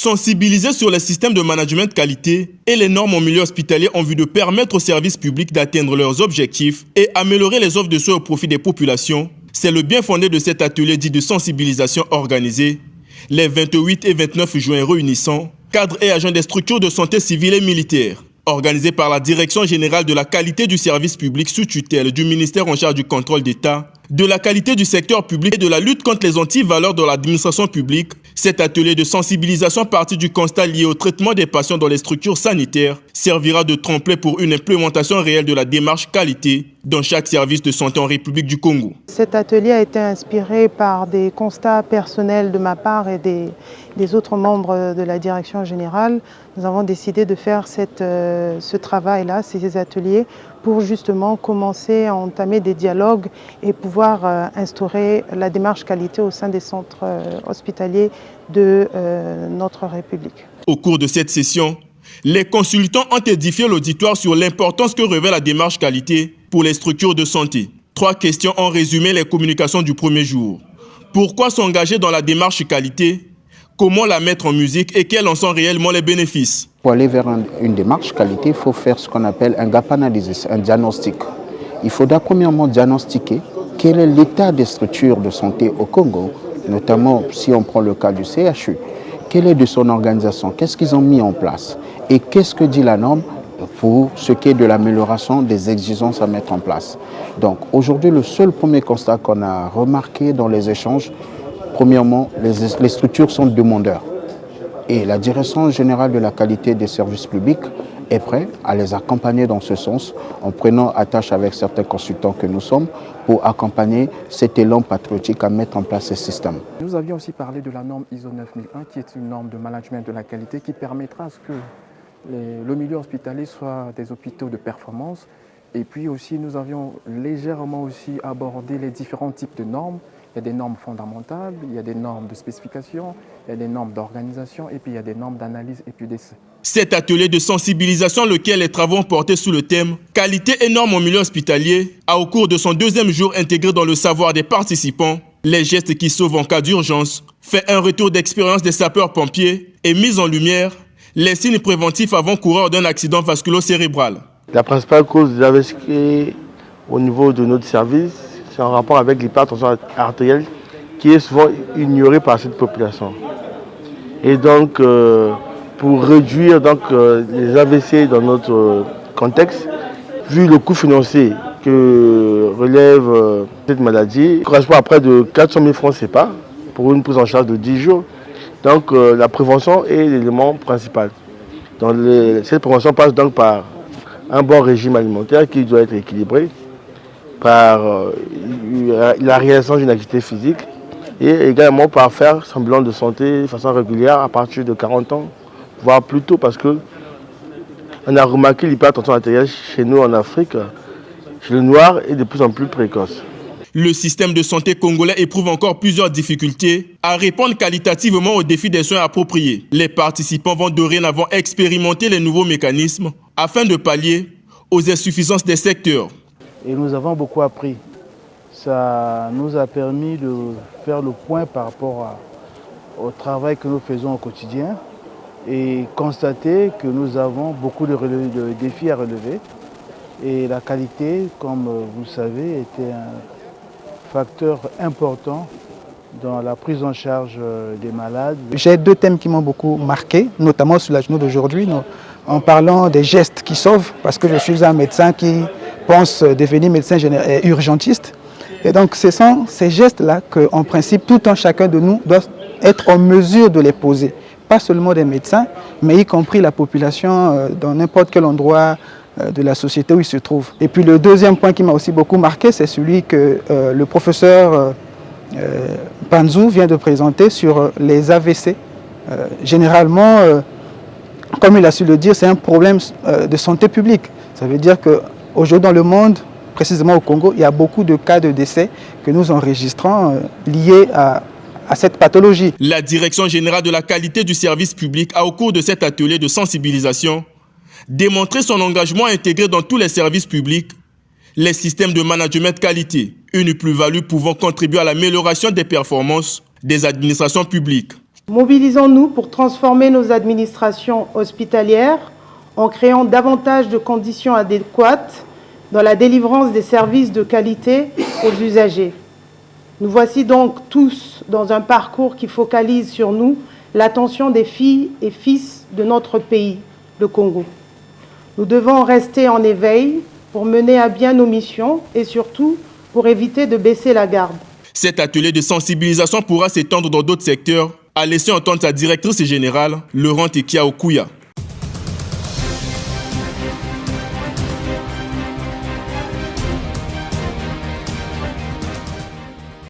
Sensibiliser sur les systèmes de management qualité et les normes en milieu hospitalier en vue de permettre aux services publics d'atteindre leurs objectifs et améliorer les offres de soins au profit des populations, c'est le bien fondé de cet atelier dit de sensibilisation organisé les 28 et 29 juin réunissant cadres et agents des structures de santé civiles et militaires. Organisé par la Direction générale de la qualité du service public sous tutelle du ministère en charge du contrôle d'État, de la qualité du secteur public et de la lutte contre les antivaleurs de l'administration publique, cet atelier de sensibilisation parti du constat lié au traitement des patients dans les structures sanitaires servira de tremplin pour une implémentation réelle de la démarche qualité dans chaque service de santé en République du Congo. Cet atelier a été inspiré par des constats personnels de ma part et des autres membres de la direction générale. Nous avons décidé de faire ce travail-là, ces ateliers, pour justement commencer à entamer des dialogues et pouvoir instaurer la démarche qualité au sein des centres hospitaliers de notre République. Au cours de cette session, les consultants ont édifié l'auditoire sur l'importance que revêt la démarche qualité pour les structures de santé. 3 questions ont résumé les communications du premier jour. Pourquoi s'engager dans la démarche qualité? Comment la mettre en musique et quels en sont réellement les bénéfices? Pour aller vers une démarche qualité, il faut faire ce qu'on appelle un gap analysis, un diagnostic. Il faudra premièrement diagnostiquer quel est l'état des structures de santé au Congo, notamment si on prend le cas du CHU. Quelle est de son organisation? Qu'est-ce qu'ils ont mis en place? Et qu'est-ce que dit la norme pour ce qui est de l'amélioration des exigences à mettre en place? Donc aujourd'hui, le seul premier constat qu'on a remarqué dans les échanges, premièrement, les structures sont demandeurs. Et la Direction générale de la qualité des services publics est prête à les accompagner dans ce sens en prenant attache avec certains consultants que nous sommes pour accompagner cet élan patriotique à mettre en place ces systèmes. Nous avions aussi parlé de la norme ISO 9001 qui est une norme de management de la qualité qui permettra à ce que le milieu hospitalier soit des hôpitaux de performance. Et puis aussi nous avions légèrement aussi abordé les différents types de normes. Il y a des normes fondamentales, il y a des normes de spécification, il y a des normes d'organisation et puis il y a des normes d'analyse et puis d'essai. Cet atelier de sensibilisation, lequel les travaux ont porté sous le thème « Qualité et normes en milieu hospitalier », a au cours de son 2e jour intégré dans le savoir des participants les gestes qui sauvent en cas d'urgence, fait un retour d'expérience des sapeurs-pompiers et mise en lumière les signes préventifs avant-coureurs d'un accident vasculo-cérébral. La principale cause des AVC au niveau de notre service, c'est en rapport avec l'hypertension artérielle qui est souvent ignorée par cette population. Et donc, pour réduire les AVC dans notre contexte, vu le coût financier que relève cette maladie, correspond à près de 400 000 francs CFA pour une prise en charge de 10 jours. Donc, la prévention est l'élément principal. Cette prévention passe donc par un bon régime alimentaire qui doit être équilibré, par la réalisation d'une activité physique et également par faire son bilan de santé de façon régulière à partir de 40 ans, voire plus tôt, parce qu'on a remarqué l'hypertension artérielle chez nous en Afrique, chez le noir, est de plus en plus précoce. Le système de santé congolais éprouve encore plusieurs difficultés à répondre qualitativement aux défis des soins appropriés. Les participants vont dorénavant expérimenter les nouveaux mécanismes afin de pallier aux insuffisances des secteurs. Et nous avons beaucoup appris. Ça nous a permis de faire le point par rapport au travail que nous faisons au quotidien et constater que nous avons beaucoup de défis à relever. Et la qualité, comme vous le savez, était un facteur important dans la prise en charge des malades. J'ai 2 thèmes qui m'ont beaucoup marqué, notamment sur la journée d'aujourd'hui, en parlant des gestes qui sauvent, parce que je suis un médecin qui pense devenir médecin urgentiste. Et donc ce sont ces gestes-là qu'en principe, tout un chacun de nous doit être en mesure de les poser. Pas seulement des médecins, mais y compris la population dans n'importe quel endroit de la société où il se trouve. Et puis le 2e point qui m'a aussi beaucoup marqué, c'est celui que le professeur Panzou vient de présenter sur les AVC. Généralement, comme il a su le dire, c'est un problème de santé publique. Ça veut dire qu'aujourd'hui dans le monde, précisément au Congo, il y a beaucoup de cas de décès que nous enregistrons liés à cette pathologie. La Direction générale de la qualité du service public a, au cours de cet atelier de sensibilisation, démontré son engagement à intégrer dans tous les services publics les systèmes de management qualité, une plus-value pouvant contribuer à l'amélioration des performances des administrations publiques. Mobilisons-nous pour transformer nos administrations hospitalières en créant davantage de conditions adéquates dans la délivrance des services de qualité aux usagers. Nous voici donc tous dans un parcours qui focalise sur nous l'attention des filles et fils de notre pays, le Congo. Nous devons rester en éveil pour mener à bien nos missions et surtout pour éviter de baisser la garde. Cet atelier de sensibilisation pourra s'étendre dans d'autres secteurs, a laissé entendre sa directrice générale, Laurent Tekia Okuya.